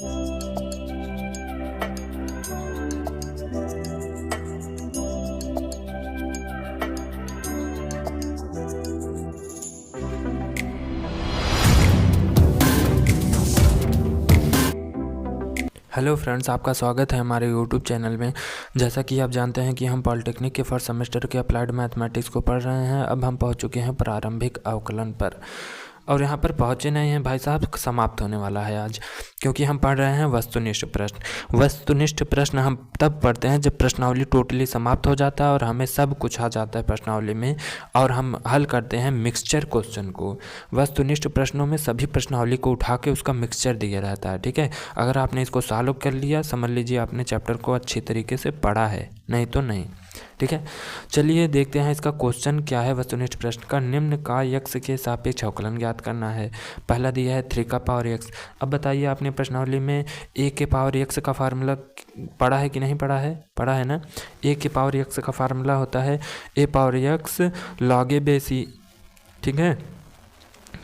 Hello friends, आपका स्वागत है हमारे यूट्यूब चैनल में। जैसा कि आप जानते हैं कि हम पॉलिटेक्निक के फर्स्ट सेमेस्टर के अप्लाइड मैथमेटिक्स को पढ़ रहे हैं। अब हम पहुंच चुके हैं प्रारंभिक अवकलन पर, और यहाँ पर पहुँचे नहीं हैं भाई साहब, समाप्त होने वाला है आज, क्योंकि हम पढ़ रहे हैं वस्तुनिष्ठ प्रश्न। वस्तुनिष्ठ प्रश्न हम तब पढ़ते हैं जब प्रश्नावली टोटली समाप्त हो जाता है और हमें सब कुछ आ जाता है प्रश्नावली में, और हम हल करते हैं मिक्सचर क्वेश्चन को। वस्तुनिष्ठ प्रश्नों में सभी प्रश्नावली को उठा के उसका मिक्सचर दिया रहता है, ठीक है। अगर आपने इसको सॉल्व कर लिया, समझ लीजिए आपने चैप्टर को अच्छी तरीके से पढ़ा है, नहीं तो नहीं, ठीक है। चलिए देखते हैं इसका क्वेश्चन क्या है। वस्तुनिष्ठ प्रश्न का निम्न का x के सापेक्ष अवकलन ज्ञात करना है। पहला दिया है 3 का पावर x। अब बताइए, आपने प्रश्नावली में a के पावर x का फार्मूला पढ़ा है कि नहीं पढ़ा है? पढ़ा है ना। a के पावर x का फार्मूला होता है a power x log a base e, ठीक है।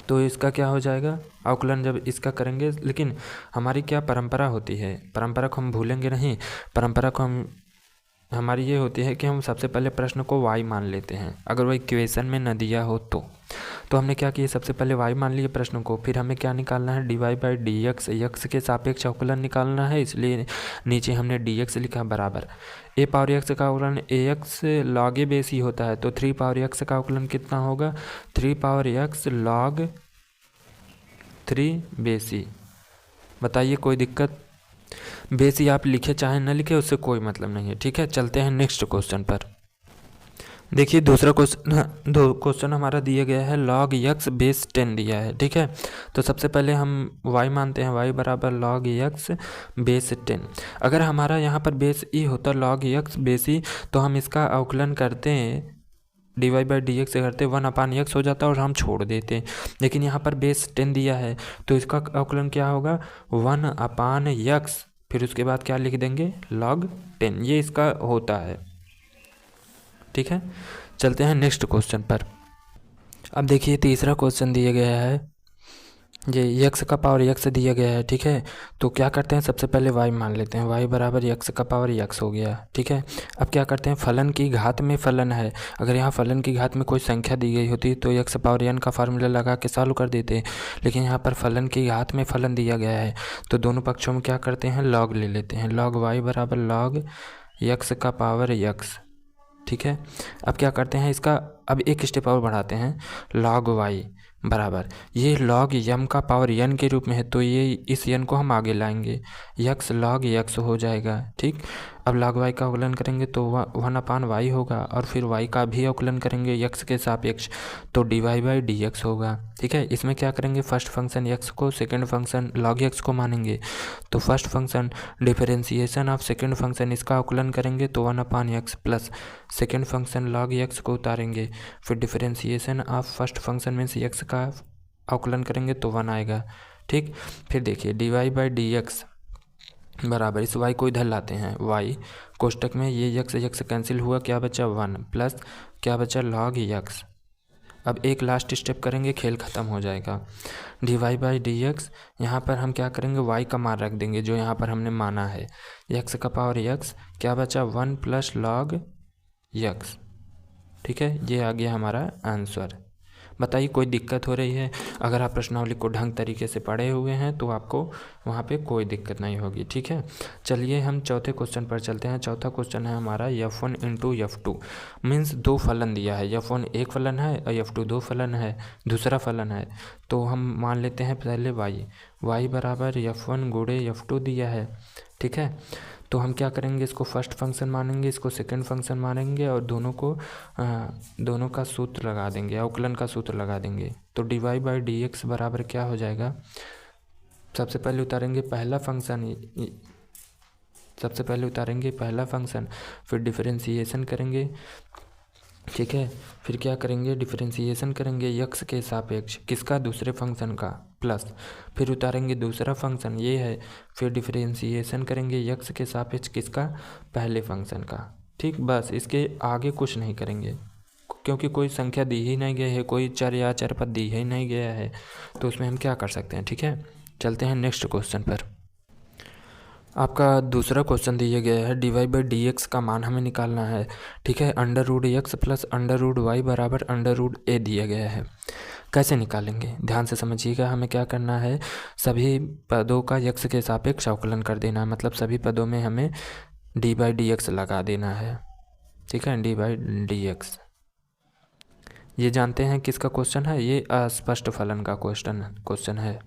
तो इसका क्या हो जाएगा अवकलन जब इसका करेंगे। लेकिन हमारी क्या परंपरा होती है, परंपरा को हम भूलेंगे नहीं। परंपरा को हमारी ये होती है कि हम सबसे पहले प्रश्न को y मान लेते हैं, अगर वो इक्वेशन में न दिया हो तो हमने क्या किया, सबसे पहले y मान लिए प्रश्न को। फिर हमें क्या निकालना है, dy/dx, x के सापेक्ष अवकलन निकालना है, इसलिए नीचे हमने dx लिखा बराबर a पावर x का अवकलन ax log a बेस ही होता है। तो 3 पावर x का अवकलन कितना होगा, 3 पावर x log 3 बेस ही। बताइए कोई दिक्कत? बेसी आप लिखे चाहे न लिखे, उससे कोई मतलब नहीं है, ठीक है। चलते हैं नेक्स्ट क्वेश्चन पर। देखिए दूसरा क्वेश्चन हमारा दिया गया है log x बेस 10 दिया है, ठीक है। तो सबसे पहले हम y मानते हैं, y बराबर log x बेस 10। अगर हमारा यहाँ पर बेस e होता log x बेस e, तो हम इसका अवकलन करते हैं dy/dx से करते 1/x हो जाता और हम छोड़ देते। लेकिन यहाँ पर बेस 10 दिया है, तो इसका अवकलन क्या होगा, 1/x, फिर उसके बाद क्या लिख देंगे, log 10। ये इसका होता है, ठीक है। चलते हैं नेक्स्ट क्वेश्चन पर। अब देखिए तीसरा क्वेश्चन दिया गया है, ये x का पावर x दिया गया है, ठीक है। तो क्या करते हैं, सबसे पहले y मान लेते हैं, y बराबर x का पावर x हो गया, ठीक है। अब क्या करते हैं, फलन की घात में फलन है। अगर यहाँ फलन की घात में कोई संख्या दी गई होती तो x पावर n का फार्मूला लगा के सॉल्व कर देते, लेकिन यहाँ पर फलन की घात में फलन दिया गया है, तो दोनों पक्षों में क्या करते हैं, log ले लेते हैं। log y बराबर log x का पावर x, ठीक है। अब क्या करते हैं, इसका अब एक स्टेप और बढ़ाते हैं, log y बराबर, ये log m का पावर n के रूप में है, तो ये इस n को हम आगे लाएंगे, x log x हो जाएगा, ठीक। अब log y का अवकलन करेंगे तो 1/y होगा, और फिर y का भी अवकलन करेंगे x के सापेक्ष, तो dy/dx होगा, ठीक है। इसमें क्या करेंगे, फर्स्ट फंक्शन x को सेकंड फंक्शन log x को मानेंगे, तो first function differentiation of second function, इसका अवकलन करेंगे तो 1/x plus second function log x को उतारेंगे, फिर differentiation of first function means x का अवकलन करेंगे तो 1 आएगा, ठीक। फिर देखिए dy/dx बराबर, इस y को इधर लाते हैं, y कोष्टक में ये x कैंसिल हुआ, क्या बचा 1 प्लस क्या बचा log x। अब एक लास्ट स्टेप करेंगे, खेल ख़त्म हो जाएगा। dy/dx, यहाँ पर हम क्या करेंगे, y का मान रख देंगे जो यहाँ पर हमने माना है, x का पावर x, क्या बचा 1 प्लस log x, ठीक है। ये आ गया हमारा आंसर। बताइए कोई दिक्कत हो रही है? अगर आप प्रश्नावली को ढंग तरीके से पढ़े हुए हैं तो आपको वहाँ पे कोई दिक्कत नहीं होगी, ठीक है। चलिए हम चौथे क्वेश्चन पर चलते हैं। चौथा क्वेश्चन है हमारा f1 इंटू f2, मीन्स 2 फलन दिया है, f1 एक फलन है और f2 2 फलन है, दूसरा फलन है। तो हम मान लेते हैं पहले y बराबर f1 गुणे f2 दिया है, ठीक है। तो हम क्या करेंगे, इसको फर्स्ट फंक्शन मानेंगे, इसको सेकंड फंक्शन मानेंगे, और दोनों का सूत्र लगा देंगे, अवकलन का सूत्र लगा देंगे। तो dy/dx बराबर क्या हो जाएगा, सबसे पहले उतारेंगे पहला फंक्शन, फिर डिफरेंशिएशन करेंगे, ठीक है। फिर क्या करेंगे, डिफरेंशिएशन करेंगे x के सापेक्ष, किसका, दूसरे फंक्शन का, प्लस फिर उतारेंगे दूसरा फंक्शन ये है, फिर डिफरेंशिएशन करेंगे x के सापेक्ष, किसका, पहले फंक्शन का, ठीक। बस इसके आगे कुछ नहीं करेंगे, क्योंकि कोई संख्या दी ही नहीं गई है, कोई चर या चरपद दी ही नहीं गया है, तो उसमें हम क्या कर सकते हैं, ठीक है। चलते हैं नेक्स्ट क्वेश्चन पर। आपका दूसरा क्वेश्चन दिया गया है dy बाई डी एक्स का मान हमें निकालना है। ठीक है, under root x plus under root y बराबर अंडर रूट ए दिया गया है। कैसे निकालेंगे, ध्यान से समझिएगा। हमें क्या करना है, सभी पदों का यक्स के सापेक्ष अवकलन कर देना है, मतलब सभी पदों में हमें डी बाई डी एक्स लगा देना है। ठीक है, डी बाई डी एक्स। ये जानते हैं किसका क्वेश्चन है, ये अस्पष्ट फलन का क्वेश्चन है।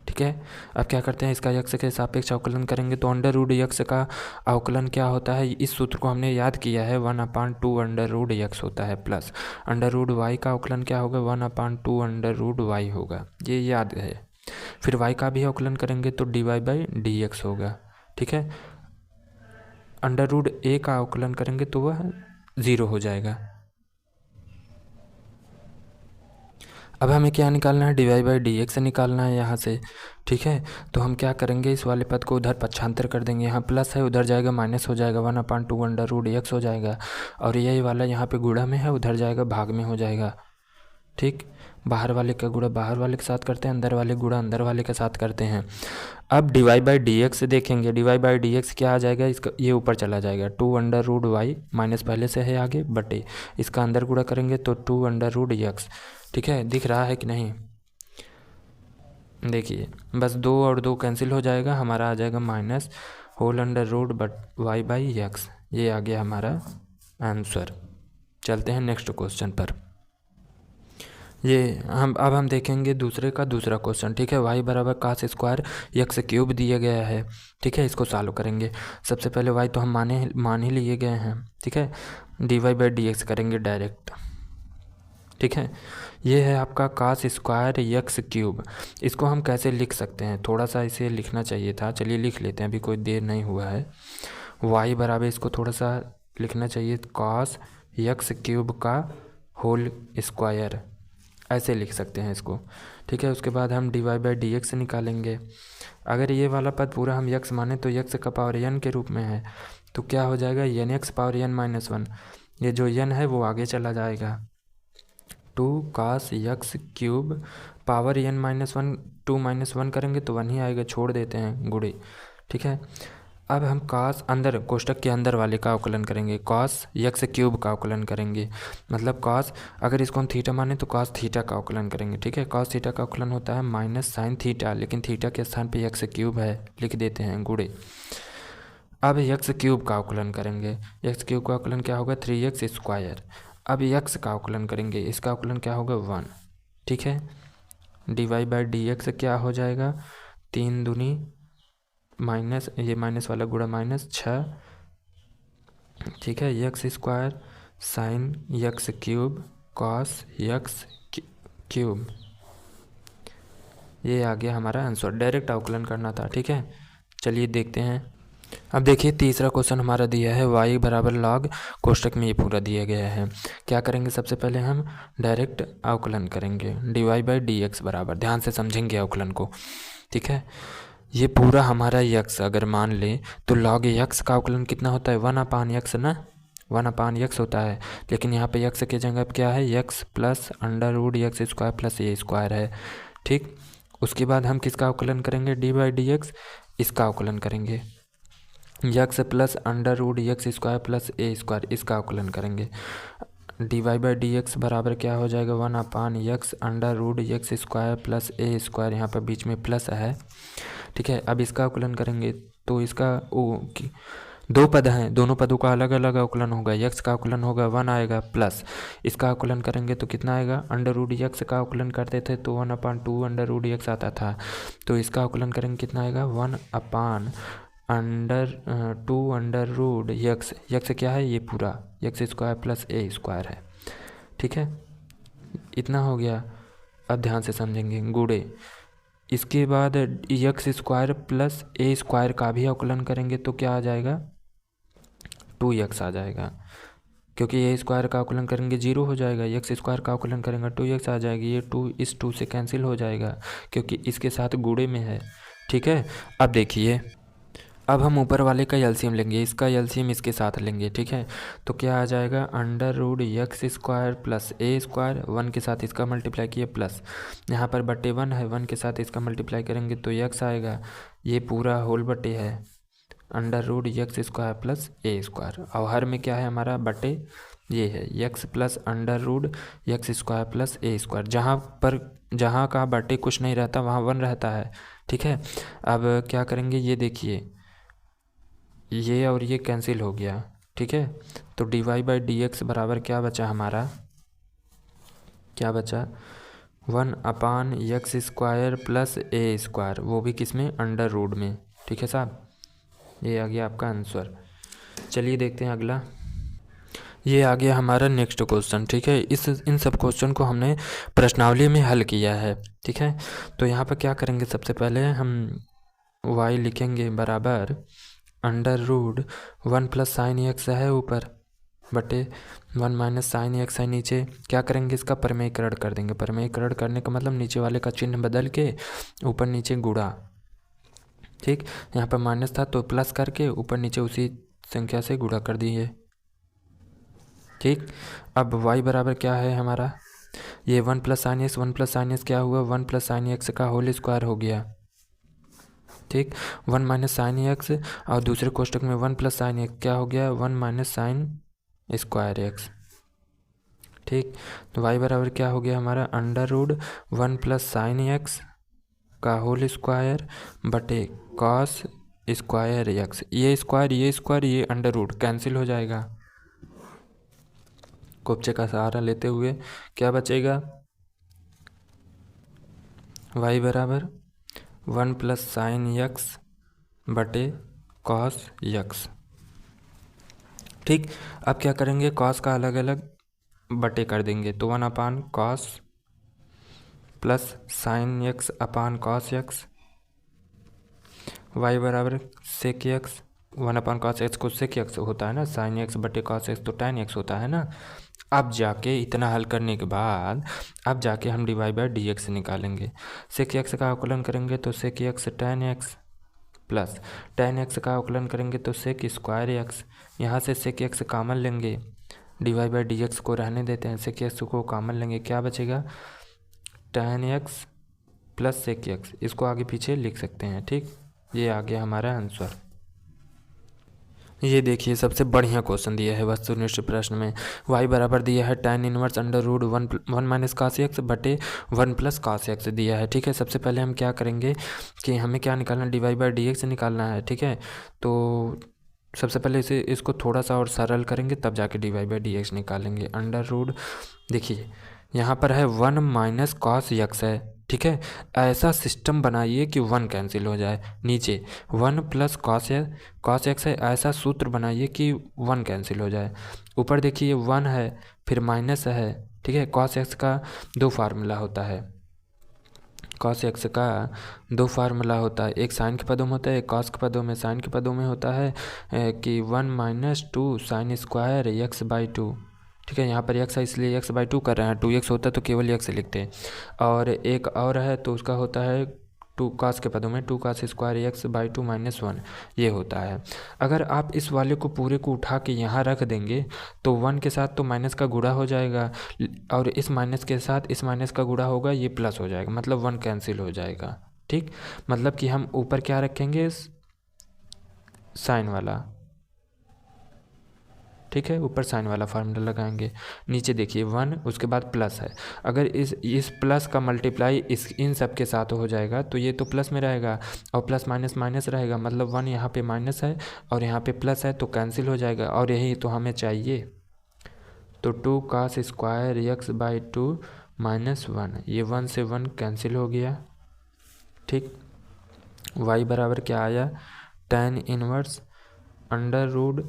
ठीक है, अब क्या करते हैं, इसका यक्स के सापेक्ष अवकलन करेंगे तो अंडर रूट यक्स का अवकलन क्या होता है, इस सूत्र को हमने याद किया है, 1/2 अंडर रूट यक्स होता है, प्लस अंडर रूट वाई का अवकलन क्या होगा, 1/2 अंडर रूट वाई होगा, ये याद है। फिर वाई का भी अवकलन करेंगे तो d Y by D x होगा। ठीक है, अंडर रूट ए का अवकलन करेंगे तो वह 0 हो जाएगा। अब हमें क्या निकालना है, d Y by D x निकालना है यहाँ से। ठीक है, तो हम क्या करेंगे, इस वाले पद को उधर पक्षांतर कर देंगे, यहाँ प्लस है उधर जाएगा माइनस हो जाएगा, 1/2 अंडर रूट एक्स हो जाएगा, और यही वाला यहाँ पे गुणा में है उधर जाएगा भाग में हो जाएगा। ठीक, बाहर वाले का गुणा बाहर वाले के साथ करते हैं, अंदर वाले गुणा अंदर वाले के साथ करते हैं। अब D Y by D X देखेंगे, D Y by D x क्या आ जाएगा, इसका ये ऊपर चला जाएगा, 2 अंडर रूट वाई माइनस पहले से है आगे बटे, इसका अंदर गुणा करेंगे तो 2 अंडर रूट एक्स। ठीक है, दिख रहा है कि नहीं, देखिए बस 2 और 2 कैंसिल हो जाएगा, हमारा आ जाएगा माइनस होल अंडर रूट बट वाई बाई एक्स। ये आ गया हमारा आंसर। चलते हैं नेक्स्ट क्वेश्चन पर। ये अब हम देखेंगे दूसरे का दूसरा क्वेश्चन। ठीक है, वाई बराबर कास स्क्वायर एक्स क्यूब दिया गया है। ठीक है, इसको सॉल्व करेंगे। सबसे पहले वाई तो हम मान ही लिए गए हैं। ठीक है, d Y by D x करेंगे डायरेक्ट। ठीक है, ये है आपका कास स्क्वायर एक्स क्यूब। इसको हम कैसे लिख सकते हैं, थोड़ा सा इसे लिखना चाहिए था, चलिए लिख लेते हैं, अभी कोई देर नहीं हुआ है। वाई बराबर इसको थोड़ा सा लिखना चाहिए, कास एक्स क्यूब का होल स्क्वायर, ऐसे लिख सकते हैं इसको। ठीक है, उसके बाद हम d Y by D x निकालेंगे। अगर ये वाला पद पूरा हम यक्स माने तो यक्स का पावर एन के रूप में है, तो क्या हो जाएगा, n x power N minus 1। ये जो एन है वो आगे चला जाएगा, 2 cos X cube power N minus 1, 2 minus 1 करेंगे तो 1 ही आएगा, छोड़ देते हैं गुणे। ठीक है, अब हम कास अंदर कोष्टक के अंदर वाले का अवकलन करेंगे, कॉस यक्स क्यूब का अवकलन करेंगे, मतलब कॉस अगर इसको हम थीटा माने तो कॉस थीटा का अवकलन करेंगे। ठीक है, कॉस थीटा का अवकलन होता है माइनस साइन थीटा, लेकिन थीटा के स्थान पे यक्स क्यूब है, लिख देते हैं गुणे। अब यक्स क्यूब का अवकलन करेंगे, यक्स क्यूब का अवकलन क्या होगा, 3x स्क्वायर। अब यक्स का अवकलन करेंगे, इसका अवकलन क्या होगा, 1। ठीक है, d Y by D x क्या हो जाएगा, 3 दूनी माइनस, ये माइनस वाला गुणा माइनस 6। ठीक है, x square sine x cube cos x cube, ये आ गया हमारा आंसर। डायरेक्ट अवकलन करना था। ठीक है, चलिए देखते हैं। अब देखिए तीसरा क्वेश्चन हमारा दिया है y बराबर लॉग, कोष्टक में ये पूरा दिया गया है। क्या करेंगे, सबसे पहले हम डायरेक्ट अवकलन करेंगे, D Y by D x बराबर, ध्यान से समझेंगे अवकलन को। ठीक है, ये पूरा हमारा यक्स अगर मान लें तो लॉग यक्स का अवकलन कितना होता है, 1/x ना, 1/x होता है, लेकिन यहाँ पे यक्स की जगह क्या है, X plus under root X square plus A square है। ठीक, उसके बाद हम किसका अवकलन करेंगे, डी बाई डी एक्स, इसका अवकलन करेंगे, X plus under root X square plus A square, इसका अवकलन करेंगे। D Y by D x बराबर क्या हो जाएगा, 1/x under root X square plus A square, यहाँ पर बीच में प्लस है। ठीक है, अब इसका अवकलन करेंगे तो इसका दो पद हैं, दोनों पदों का अलग अलग अवकलन होगा, यक्स का अवकलन होगा 1 आएगा, प्लस इसका अवकलन करेंगे तो कितना आएगा, अंडर रूट यक्स का अवकलन करते थे तो 1/2 अंडर रूट यक्स आता था, तो इसका अवकलन करेंगे कितना आएगा, 1/2 अंडर रूट यक्स, यक्स क्या है, ये पूरा x square plus A square है। ठीक है, इतना हो गया। अब ध्यान से समझेंगे, गुणे, इसके बाद x square plus A square का भी अवकलन करेंगे तो क्या आ जाएगा, 2x आ जाएगा, क्योंकि ए स्क्वायर का अवकलन करेंगे 0 हो जाएगा, एक्स स्क्वायर का अवकलन करेंगे 2x आ जाएगी, ये 2 इस 2 से कैंसिल हो जाएगा क्योंकि इसके साथ गुणे में है। ठीक है, अब देखिए, अब हम ऊपर वाले का एलसीएम लेंगे, इसका एलसीएम इसके साथ लेंगे। ठीक है, तो क्या आ जाएगा, under root X square plus A square, 1 के साथ इसका मल्टीप्लाई किया प्लस यहाँ पर बटे 1 है, 1 के साथ इसका मल्टीप्लाई करेंगे तो एक्स आएगा, ये पूरा होल बटे है। Under root X square plus A square, और हर में क्या है हमारा बटे ये है X plus under root X square plus A square. जहाँ का बटे कुछ नहीं रहता वहाँ 1 रहता है, ठीक है। अब क्या करेंगे, ये देखिए ये और ये कैंसिल हो गया, ठीक है। तो dy बाई डी एक्स बराबर क्या बचा हमारा, क्या बचा 1/x square plus A square, वो भी किस में, अंडर रूट में, ठीक है साहब। ये आ गया आपका आंसर। चलिए देखते हैं अगला। ये आ गया हमारा नेक्स्ट क्वेश्चन, ठीक है। इन सब क्वेश्चन को हमने प्रश्नावली में हल किया है, ठीक है। तो यहाँ पर क्या करेंगे, सबसे पहले हम y लिखेंगे बराबर under root 1 plus sine x है ऊपर बटे 1 माइनस साइन एक्स है नीचे। क्या करेंगे, इसका परमेयीकरण कर देंगे। परमेयीकरण करने का मतलब नीचे वाले का चिन्ह बदल के ऊपर नीचे गुणा, ठीक। यहाँ पर माइनस था तो प्लस करके ऊपर नीचे उसी संख्या से गुणा कर दिए, ठीक। अब y बराबर क्या है हमारा, ये 1 plus sine x, 1 plus sine x क्या हुआ, 1 प्लस साइन एक्स का होल स्क्वायर हो गया, ठीक। 1 माइनस साइन एक्स और दूसरे कोष्टक में 1 प्लस साइन एक्स क्या हो गया, 1 माइनस साइन स्क्वायर एक्स, ठीक। तो y बराबर क्या हो गया हमारा, under root 1 plus sine x का होल स्क्वायर बटे कॉस स्क्वायर एक्स। ये स्क्वायर ये अंडर रूट कैंसिल हो जाएगा। कोपचे का सहारा लेते हुए क्या बचेगा, y बराबर 1 प्लस साइन एक्स बटे कॉस एक्स, ठीक। अब क्या करेंगे, कॉस का अलग अलग बटे कर देंगे, तो 1 upon cos plus sine x upon cos x, y बराबर sec x, 1 upon cos x को सेक एक्स होता है ना, साइन एक्स बटे कॉस एक्स तो tan एक्स होता है ना। अब जाके इतना हल करने के बाद अब जाके हम dy बाई डी एक्स निकालेंगे। सेक एक्स का अवकलन करेंगे तो sec x tan x plus tan x का अवकलन करेंगे तो सेक स्क्वायर एक्स। यहाँ से सेक एक्स कामन लेंगे, dy बाई डी एक्स को रहने देते हैं, सेक एक्स को कामन लेंगे, क्या बचेगा tan x plus sec x. इसको आगे पीछे लिख सकते हैं, ठीक। ये आ गया हमारा आंसर। ये देखिए सबसे बढ़िया क्वेश्चन दिया है वस्तुनिष्ठ प्रश्न में। y बराबर दिया है tan inverse under root 1 minus cos x बटे 1 प्लस कास एक्स दिया है, ठीक है। सबसे पहले हम क्या करेंगे कि हमें क्या निकालना, d Y by D x निकालना है, ठीक है। तो सबसे पहले इसको थोड़ा सा और सरल करेंगे तब जाके d Y by D x निकालेंगे। अंडर रूट देखिए यहाँ पर है 1 माइनस कॉस एक्स है, ठीक है। ऐसा सिस्टम बनाइए कि 1 कैंसिल हो जाए, नीचे 1 प्लस कॉस एक्स है, ऐसा सूत्र बनाइए कि 1 कैंसिल हो जाए। ऊपर देखिए 1 है फिर माइनस है, ठीक है। कॉस एक्स का 2 फार्मूला होता है, कॉस एक्स का 2 फार्मूला होता है, एक साइन के पदों में होता है, एक कॉस के पदों में। साइन के पदों में होता है कि 1 minus 2 sine square x by 2, ठीक है। यहाँ पर एक्स है इसलिए एक्स बाई 2 कर रहे हैं, 2x होता है तो केवल एक्स लिखते हैं। और एक और है तो उसका होता है 2 कास के पदों में 2 cos square x by 2 minus 1, ये होता है। अगर आप इस वाले को पूरे को उठा के यहाँ रख देंगे तो 1 के साथ तो माइनस का गुणा हो जाएगा और इस माइनस के साथ इस माइनस का गुणा होगा, ये प्लस हो जाएगा, मतलब 1 कैंसिल हो जाएगा, ठीक। मतलब कि हम ऊपर क्या रखेंगे, साइन वाला, ठीक है। ऊपर साइन वाला फार्मूला लगाएंगे, नीचे देखिए 1 उसके बाद प्लस है। अगर इस प्लस का मल्टीप्लाई इन सब के साथ हो जाएगा तो ये तो प्लस में रहेगा और प्लस माइनस माइनस रहेगा, मतलब 1 यहाँ पे माइनस है और यहाँ पे प्लस है तो कैंसिल हो जाएगा, और यही तो हमें चाहिए। तो 2 cos square x by 2 minus 1, ये 1 से 1 कैंसिल हो गया, ठीक। y बराबर क्या आया, tan inverse under root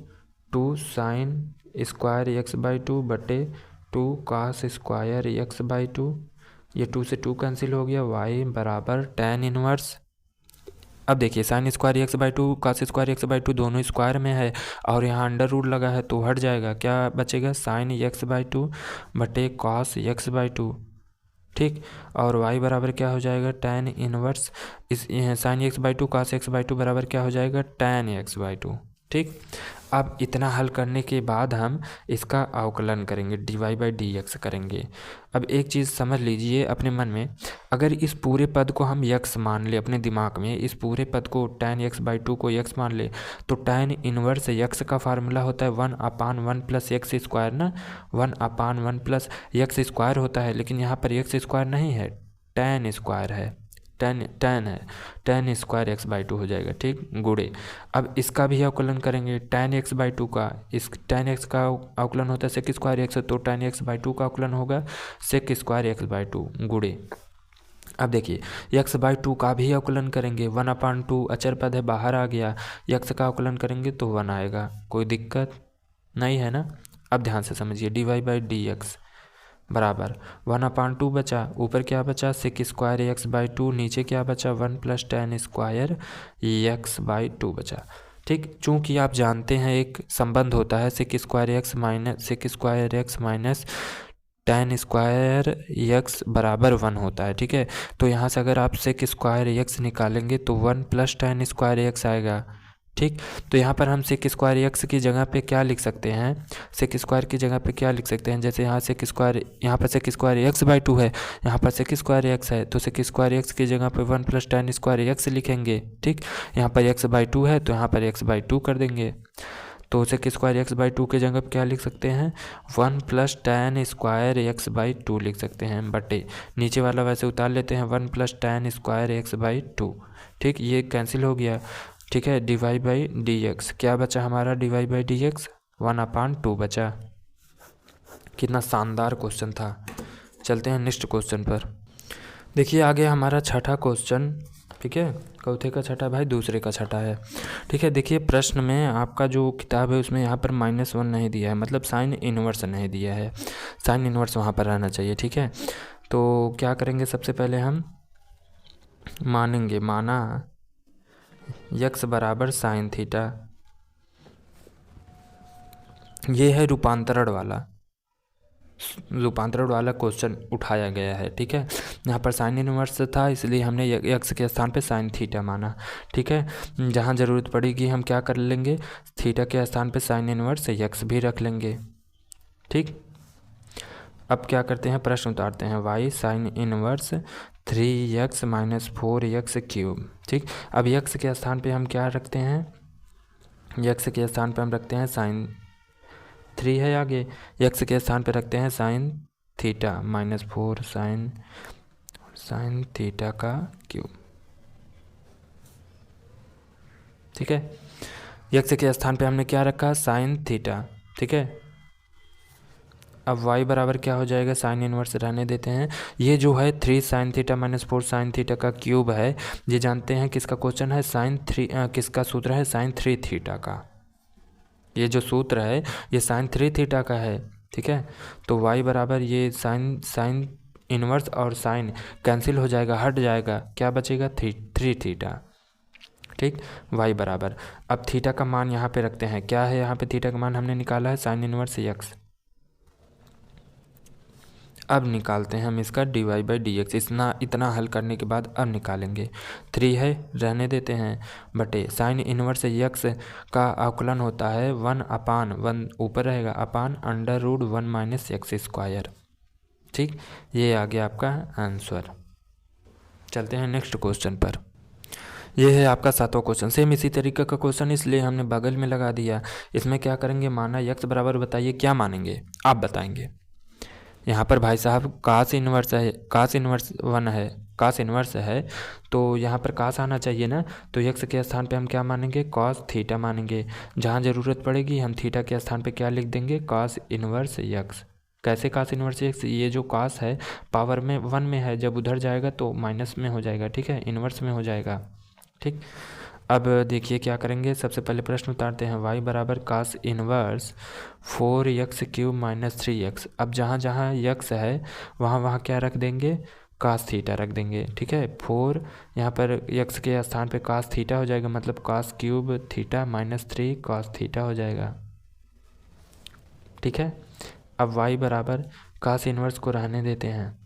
2 sine square x by 2 बटे 2 कास स्क्वायर एक्स बाई 2, ये 2 से 2 कैंसिल हो गया। y बराबर tan इनवर्स, अब देखिए sine square x by 2 cos square x by 2 दोनों स्क्वायर में है और यहाँ अंडर रूट लगा है तो हट जाएगा, क्या बचेगा साइन एक्स बाई 2 बटे कॉस एक्स बाई 2, ठीक। और y बराबर क्या हो जाएगा, tan इनवर्स इस sine x by 2 cos x by 2 बराबर क्या हो जाएगा, tan एक्स बाई 2, ठीक। अब इतना हल करने के बाद हम इसका अवकलन करेंगे, dy/dx करेंगे। अब एक चीज़ समझ लीजिए अपने मन में, अगर इस पूरे पद को हम x मान ले अपने दिमाग में, इस पूरे पद को tan x/2 को x मान ले, तो tan इनवर्स x का फार्मूला होता है 1/1 + x² ना, 1/1 + x² होता है। लेकिन यहाँ पर x² नहीं है, tan स्क्वायर है, tan है, tan स्क्वायर x/2 हो जाएगा, ठीक, गुणे। अब इसका भी अवकलन करेंगे, tan x/2 का, इस tan x का अवकलन होता है sec² x, तो tan x/2 का अवकलन होगा sec² x/2 गुणे। अब देखिए x/2 का भी अवकलन करेंगे, 1/2 अचर पद है बाहर आ गया, x का अवकलन करेंगे तो 1 आएगा, कोई दिक्कत नहीं है ना। अब ध्यान से समझिए, dy/dx बराबर 1/2 बचा, ऊपर क्या बचा sec² x/2, नीचे क्या बचा 1 + tan² x/2 बचा, ठीक। चूँकि आप जानते हैं एक संबंध होता है sec² x minus tan² x बराबर 1 होता है, ठीक है। तो यहाँ से अगर आप sec² x निकालेंगे तो 1 + tan² x आएगा, ठीक। तो यहाँ पर हम sec² x की जगह पे क्या लिख सकते हैं, sec² की जगह पे क्या लिख सकते हैं, जैसे यहाँ यहाँ पर sec² x/2 है, यहाँ पर sec² x है, तो sec² x की जगह पे 1 + tan² x लिखेंगे, ठीक। यहाँ पर x/2 है तो यहाँ पर x/2 कर देंगे, तो sec² x/2 की जगह पे क्या लिख सकते हैं, 1 + tan² x/2 लिख सकते हैं, बटे नीचे वाला वैसे उतार लेते हैं 1 + tan² x/2, ठीक, ये कैंसिल हो गया, ठीक है। dy/dx क्या बचा हमारा, dy/dx 1/2 बचा। कितना शानदार क्वेश्चन था। चलते हैं नेक्स्ट क्वेश्चन पर। देखिए आगे हमारा छठा क्वेश्चन, ठीक है, चौथे का छठा भाई, दूसरे का छठा है, ठीक है। देखिए प्रश्न में आपका जो किताब है उसमें यहाँ पर -1 नहीं दिया है, मतलब साइन इनवर्स नहीं दिया है, साइन इनवर्स वहाँ पर रहना चाहिए, ठीक है। तो क्या करेंगे, सबसे पहले हम मानेंगे, माना x बराबर साइन थीटा, ये है रूपांतरण वाला क्वेश्चन उठाया गया है, ठीक है। यहाँ पर साइन इनवर्स था इसलिए हमने x के स्थान पे साइन थीटा माना, ठीक है। जहाँ ज़रूरत पड़ेगी हम क्या कर लेंगे, थीटा के स्थान पे साइन इनवर्स x भी रख लेंगे, ठीक। अब क्या करते हैं, प्रश्न उतारते हैं, y sine inverse 3x - 4x³, ठीक। अब x के स्थान पे हम क्या रखते हैं, x के स्थान पे हम रखते हैं साइन 3 है आगे, x के स्थान पे रखते हैं साइन थीटा -4 साइन थीटा का क्यूब, ठीक है। x के स्थान पे हमने क्या रखा, साइन थीटा, ठीक है। अब y बराबर क्या हो जाएगा, साइन इनवर्स रहने देते हैं, ये जो है 3 साइन थीटा -4 साइन थीटा का क्यूब है, ये जानते हैं किसका क्वेश्चन है, किसका सूत्र है, साइन 3 थीटा का। ये जो सूत्र है ये साइन 3 थीटा का है, ठीक है। तो y बराबर ये साइन इनवर्स और साइन कैंसिल हो जाएगा, हट जाएगा, क्या बचेगा 3 थीटा, ठीक। y बराबर, अब थीटा का मान यहाँ पे रखते हैं, क्या है यहाँ पे थीटा का मान हमने निकाला है साइन इनवर्स x। अब निकालते हैं हम इसका dy/dx, इतना हल करने के बाद अब निकालेंगे, 3 है रहने देते हैं, बटे साइन इनवर्स x का अवकलन होता है 1/1 ऊपर रहेगा अपान √1 - x², ठीक। ये आ गया आपका आंसर। चलते हैं नेक्स्ट क्वेश्चन पर। ये है आपका 7वां क्वेश्चन, सेम इसी तरीके का क्वेश्चन इसलिए हमने बगल में लगा दिया। इसमें क्या करेंगे, माना x बराबर, बताइए क्या मानेंगे, आप बताएंगे। यहाँ पर भाई साहब कास इनवर्स 1 है, कास इनवर्स है, तो यहाँ पर कास आना चाहिए ना, तो x के स्थान पे हम क्या मानेंगे, कॉस थीटा मानेंगे। जहाँ ज़रूरत पड़ेगी हम थीटा के स्थान पे क्या लिख देंगे, कास इनवर्स x। कैसे कास इनवर्स x, ये जो कास है पावर में 1 में है, जब उधर जाएगा तो माइनस में हो जाएगा, ठीक है, इनवर्स में हो जाएगा, ठीक। अब देखिए क्या करेंगे, सबसे पहले प्रश्न उतारते हैं, y बराबर कास इनवर्स 4x³ - 3x। अब जहाँ जहाँ x है वहाँ क्या रख देंगे, कास थीटा रख देंगे, ठीक है। 4 यहाँ पर x के स्थान पे कास थीटा हो जाएगा, मतलब कास³ थीटा -3 कास थीटा हो जाएगा, ठीक है। अब y बराबर कास इनवर्स को रहने देते हैं,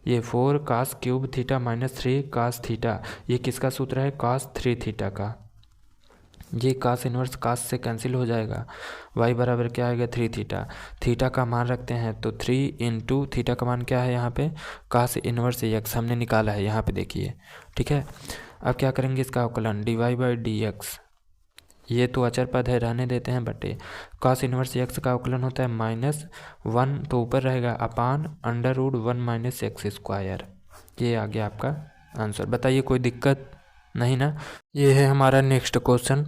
ये 4 कास³ थीटा -3 कास थीटा, ये किसका सूत्र है, कास 3 थीटा का, ये कास इन्वर्स कास से कैंसिल हो जाएगा। y बराबर क्या आएगा 3 थीटा। थीटा का मान रखते हैं तो 3 इंटू थीटा का मान क्या है यहाँ पे कास इन्वर्स x हमने निकाला है यहाँ पे देखिए, ठीक है। अब क्या करेंगे इसका अवकलन dy बाई डी एक्स, ये तो अचर पद है रहने देते हैं बटे कास इन्वर्स x का अवकलन होता है -1 तो ऊपर रहेगा upon under root 1 minus x square. ये आ गया आपका आंसर। बताइए कोई दिक्कत नहीं ना। ये है हमारा नेक्स्ट क्वेश्चन।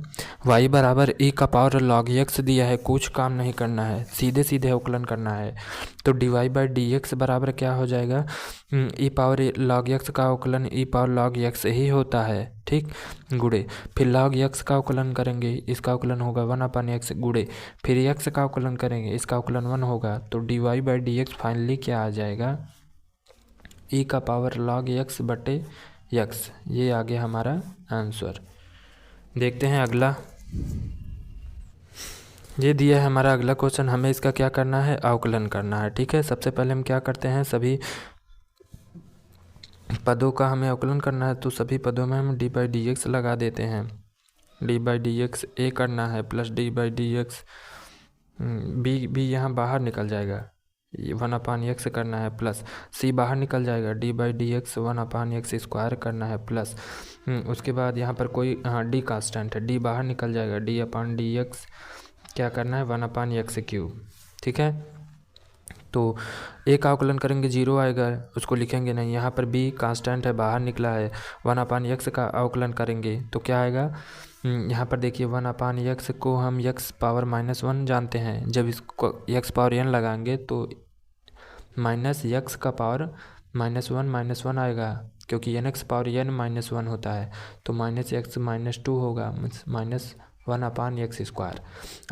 y बराबर e का पावर log x दिया है, कुछ काम नहीं करना है, सीधे सीधे अवकलन करना है। तो dy बाई डी एक्स बराबर क्या हो जाएगा e पावर log x का अवकलन e पावर log x ही होता है, ठीक, गुड़े फिर log x का अवकलन करेंगे, इसका अवकलन होगा 1/x गुड़े फिर x का अवकलन करेंगे, इसका अवकलन 1 होगा। तो dy by D x finally क्या आ जाएगा e का पावर log x बटे x। ये आ गया हमारा आंसर। देखते हैं अगला। ये दिया है हमारा अगला क्वेश्चन, हमें इसका क्या करना है अवकलन करना है, ठीक है। सबसे पहले हम क्या करते हैं सभी पदों का हमें अवकलन करना है, तो सभी पदों में हम डी बाई डी एक्स लगा देते हैं। D by D x a करना है plus d by D x b यहाँ बाहर निकल जाएगा 1/x करना है प्लस c बाहर निकल जाएगा D by D x 1/x square करना है प्लस उसके बाद यहाँ पर कोई डी कांस्टेंट है, डी बाहर निकल जाएगा d/dx क्या करना है 1/x क्यूब, ठीक है। तो ए का अवकलन करेंगे 0 आएगा, उसको लिखेंगे नहीं, यहाँ पर b कांस्टेंट है बाहर निकला है 1/x का अवकलन करेंगे तो क्या आएगा यहाँ पर देखिए 1/x को हम x पावर -1 जानते हैं, जब इसको x पावर n लगाएंगे तो माइनस x का पावर -1 आएगा, क्योंकि nx पावर n -1 होता है तो -x -2 होगा -1/x स्क्वायर।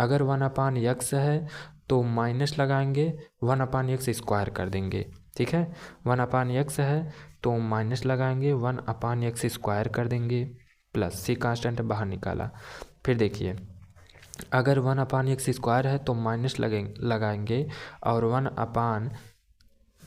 अगर 1/x है तो माइनस लगाएंगे 1/x स्क्वायर कर देंगे, ठीक है। 1/x है तो माइनस लगाएंगे 1/x स्क्वायर कर देंगे प्लस c कांस्टेंट बाहर निकाला। फिर देखिए अगर 1/x स्क्वायर है तो माइनस लगाएंगे और 1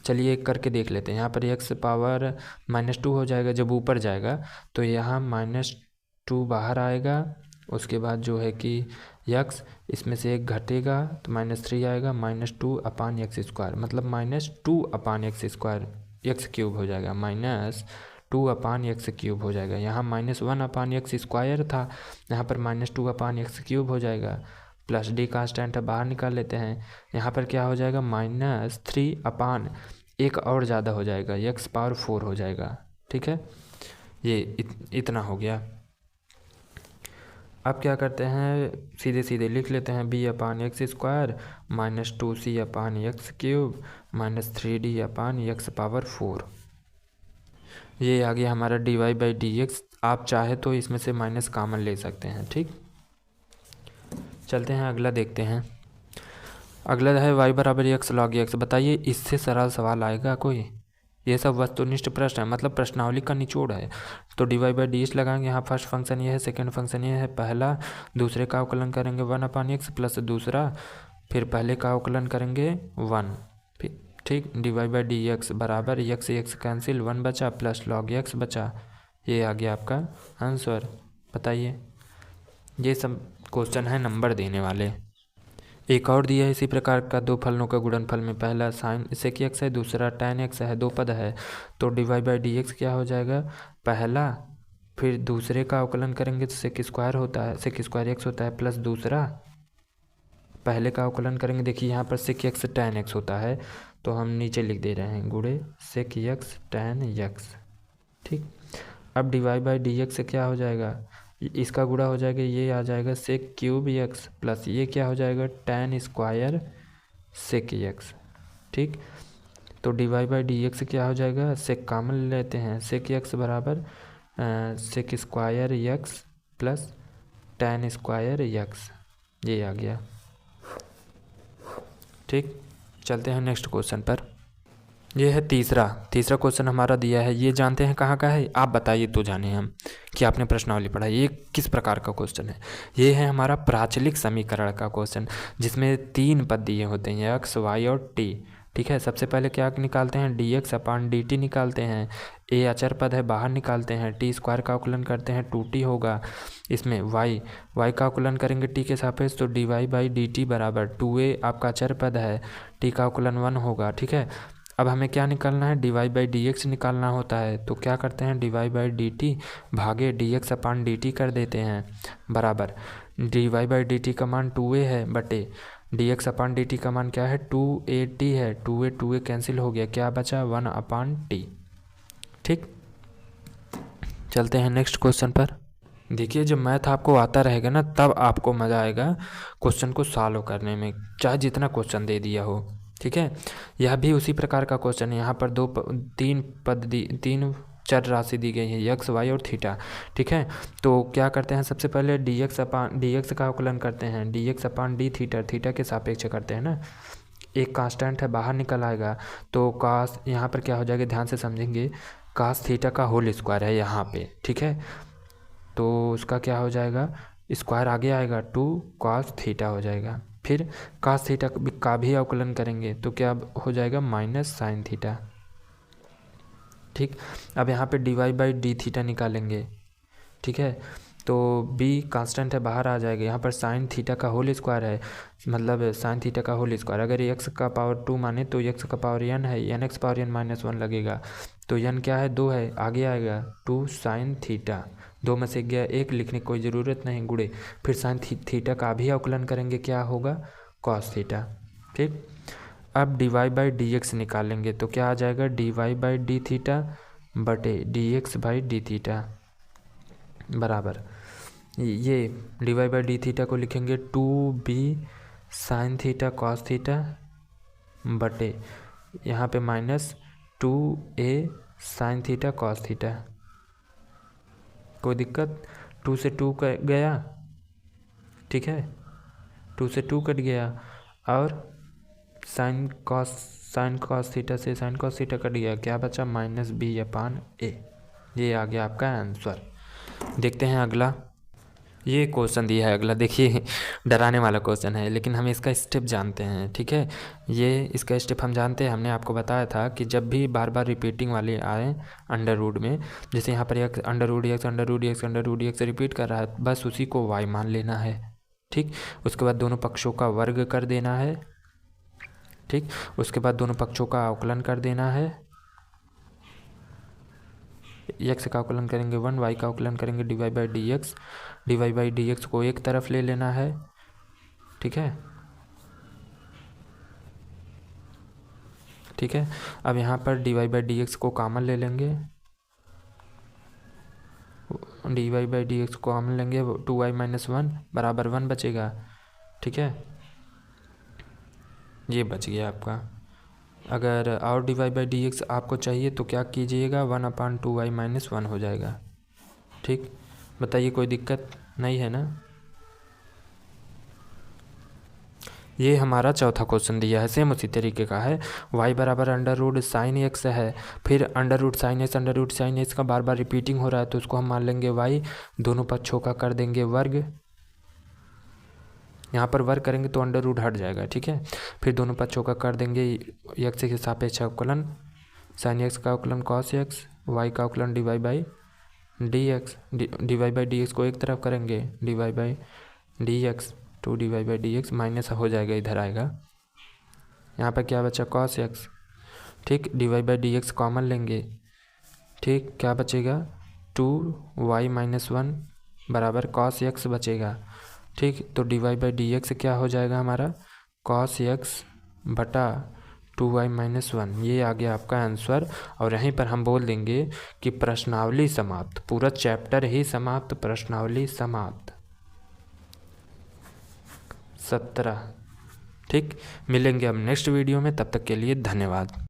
चलिए एक करके देख लेते हैं। यहाँ पर x पावर -2 हो जाएगा, जब ऊपर जाएगा तो यहाँ -2 बाहर आएगा, उसके बाद जो है कि x इसमें से एक घटेगा तो -3 आएगा -2/x स्क्वायर, मतलब -2/x स्क्वायर x क्यूब हो जाएगा -2/x क्यूब हो जाएगा। यहाँ -1/x स्क्वायर था, यहाँ पर -2/x क्यूब हो जाएगा प्लस डी कांस्टेंट बाहर निकाल लेते हैं। यहाँ पर क्या हो जाएगा -3 एक और ज़्यादा हो जाएगा x पावर 4 हो जाएगा, ठीक है। ये इतना हो गया। अब क्या करते हैं सीधे सीधे लिख लेते हैं b/x square -2c/x cube -3d/x power 4। ये आ गया हमारा dy बाई डी एक्स। आप चाहे तो इसमें से माइनस कॉमन ले सकते हैं, ठीक। चलते हैं अगला देखते हैं। अगला है y बराबर x log x। बताइए इससे सरल सवाल आएगा कोई? ये सब वस्तुनिष्ठ प्रश्न है, मतलब प्रश्नावली का निचोड़ है। तो d Y by d h लगाएंगे, यहाँ फर्स्ट फंक्शन ये है, सेकंड फंक्शन ये है, पहला दूसरे का अवकलन करेंगे 1/x प्लस दूसरा, फिर पहले का अवकलन करेंगे 1, ठीक। D Y by D x बराबर x कैंसिल 1 बचा प्लस log x बचा। ये आ गया आपका आंसर। बताइए ये सब क्वेश्चन है नंबर देने वाले। एक और दिया है इसी प्रकार का, दो फलनों का गुणनफल में पहला साइन सेक एक्स है, दूसरा tan x है, दो पद है। तो d Y by D x क्या हो जाएगा, पहला फिर दूसरे का अवकलन करेंगे तो सेक स्क्वायर होता है, सेक स्क्वायर एक्स होता है, प्लस दूसरा पहले का अवकलन करेंगे। देखिए यहाँ पर सेक एक्स tan x होता है तो हम नीचे लिख दे रहे हैं गुणे सेक एक्स tan x, ठीक। अब D Y by D x से क्या हो जाएगा, इसका गुणा हो जाएगा, ये आ जाएगा सेक क्यूब एक्स प्लस ये क्या हो जाएगा tan स्क्वायर सेक एक्स, ठीक। तो d Y by D x क्या हो जाएगा, सेक कॉमन लेते हैं, सेक एक्स बराबर sec square x plus tan square x. ये आ गया, ठीक। चलते हैं नेक्स्ट क्वेश्चन पर। ये है तीसरा क्वेश्चन हमारा दिया है, ये जानते हैं कहाँ का है, आप बताइए तो जाने हम कि आपने प्रश्नावली पढ़ा। ये किस प्रकार का क्वेश्चन है, ये है हमारा प्राचलिक समीकरण का क्वेश्चन, जिसमें 3 पद दिए होते हैं x y और t, ठीक है, सबसे पहले क्या निकालते हैं, dx अपान dt निकालते हैं, a अचर पद है बाहर निकालते हैं, टी स्क्वायर का आकलन करते हैं 2t होगा, इसमें y का आकलन करेंगे t के सापेक्ष तो dy बाई dt बराबर 2a आपका अचर पद है, t का आकलन 1 होगा। ठीक है, अब हमें क्या निकालना है, dy बाई dx निकालना होता है, तो क्या करते हैं dy बाई dt भागे dx अपान dt कर देते हैं बराबर dy बाई dt का मान 2a है बटे dx अपान dt का मान क्या है 2at है, 2a कैंसिल हो गया, क्या बचा 1 अपान t। ठीक, चलते हैं नेक्स्ट क्वेश्चन पर। देखिए जब मैथ आपको आता रहेगा ना तब आपको मज़ा आएगा क्वेश्चन को सॉल्व करने में, चाहे जितना क्वेश्चन दे दिया हो। ठीक है, यह भी उसी प्रकार का क्वेश्चन है। यहाँ पर तीन चर राशि दी गई है, यक्स वाई और थीटा। ठीक है, तो क्या करते हैं, सबसे पहले dx का आकलन करते हैं, dx अपान डी थीटा के सापेक्ष करते हैं ना, एक कांस्टेंट है बाहर निकल आएगा, तो कास यहाँ पर क्या हो जाएगा, ध्यान से समझेंगे, कास थीटा का होल स्क्वायर है यहाँ पे। ठीक है, तो उसका क्या हो जाएगा, स्क्वायर आगे आएगा 2 cos थीटा हो जाएगा, फिर cos थीटा का भी अवकलन करेंगे तो क्या हो जाएगा माइनस साइन थीटा। ठीक, अब यहाँ पे dy बाई डी थीटा निकालेंगे। ठीक है, तो b कांस्टेंट है बाहर आ जाएगा, यहाँ पर साइन थीटा का होल स्क्वायर है, मतलब साइन थीटा का होल स्क्वायर, अगर x का पावर 2 माने तो x का पावर n है, n x power n minus 1 लगेगा, तो n क्या है 2 है, आगे आएगा 2 साइन थीटा, 2 में से गया 1 लिखने की कोई ज़रूरत नहीं, गुणे, फिर साइन थीटा का भी अवकलन करेंगे, क्या होगा कॉस थीटा। ठीक, अब dy बाई डी एक्स निकालेंगे तो क्या आ जाएगा dy बाई डी थीटा बटे dx बाई डी थीटा बराबर, ये dy बाई डी थीटा को लिखेंगे 2b sine theta cos theta बटे यहाँ पे minus 2a sine theta cos theta. कोई दिक्कत, 2 से 2 गया, ठीक है, 2 से 2 कट गया, और साइन कॉस थीटा से साइन कॉस थीटा कट गया, क्या बचा माइनस b अपान a। ये आ गया आपका आंसर। देखते हैं अगला, ये क्वेश्चन दिया है अगला, देखिए डराने वाला क्वेश्चन है, लेकिन हम इसका स्टेप जानते हैं। ठीक है, ये इसका स्टेप हम जानते हैं, हमने आपको बताया था कि जब भी बार बार रिपीटिंग वाले आए अंडर रूट में, जैसे यहाँ पर एक अंडर रूट एक्स रिपीट कर रहा है, बस उसी को y मान लेना है। ठीक, उसके बाद दोनों पक्षों का वर्ग कर देना है। ठीक, उसके बाद दोनों पक्षों का अवकलन कर देना है, x का अवकलन करेंगे 1, y का अवकलन करेंगे dy बाई डी एक्स को एक तरफ ले लेना है। ठीक है, ठीक है, अब यहाँ पर dy बाई डी एक्स को कॉमन ले लेंगे, dy बाई डी एक्स को कॉमन लेंगे, 2y माइनस 1 बराबर 1 बचेगा। ठीक है, ये बच गया आपका। अगर और dy बाई डी एक्स आपको चाहिए तो क्या कीजिएगा, 1 अपान 2y माइनस 1 हो जाएगा। ठीक, बताइए कोई दिक्कत नहीं है ना। ये हमारा चौथा क्वेश्चन दिया है, सेम उसी तरीके का है, y बराबर अंडर रूट साइन एक्स है, फिर अंडर रूट साइन एक्स का बार बार रिपीटिंग हो रहा है, तो उसको हम मान लेंगे y, दोनों पक्षों का कर देंगे वर्ग, यहाँ पर वर्ग करेंगे तो अंडर रूट हट जाएगा। ठीक है, फिर दोनों पक्षों का कर देंगे x के सापेक्ष अवकलन, साइन एक्स का अवकलन कॉस एक्स, y का अवकलन dy बाई डी एक्स को एक तरफ करेंगे, dy by D x, 2 dy by D x minus हो जाएगा, इधर आएगा, यहाँ पर क्या बचा कॉस एक्स। ठीक, dy by D x common लेंगे। ठीक, क्या बचेगा 2y माइनस 1 बराबर कॉस एक्स बचेगा। ठीक, तो dy बाई डी एक्स क्या हो जाएगा हमारा कॉस एक्स बटा 2y माइनस 1, ये आ गया आपका आंसर। और यहीं पर हम बोल देंगे कि प्रश्नावली समाप्त, पूरा चैप्टर ही समाप्त, प्रश्नावली समाप्त 17। ठीक, मिलेंगे अब नेक्स्ट वीडियो में, तब तक के लिए धन्यवाद।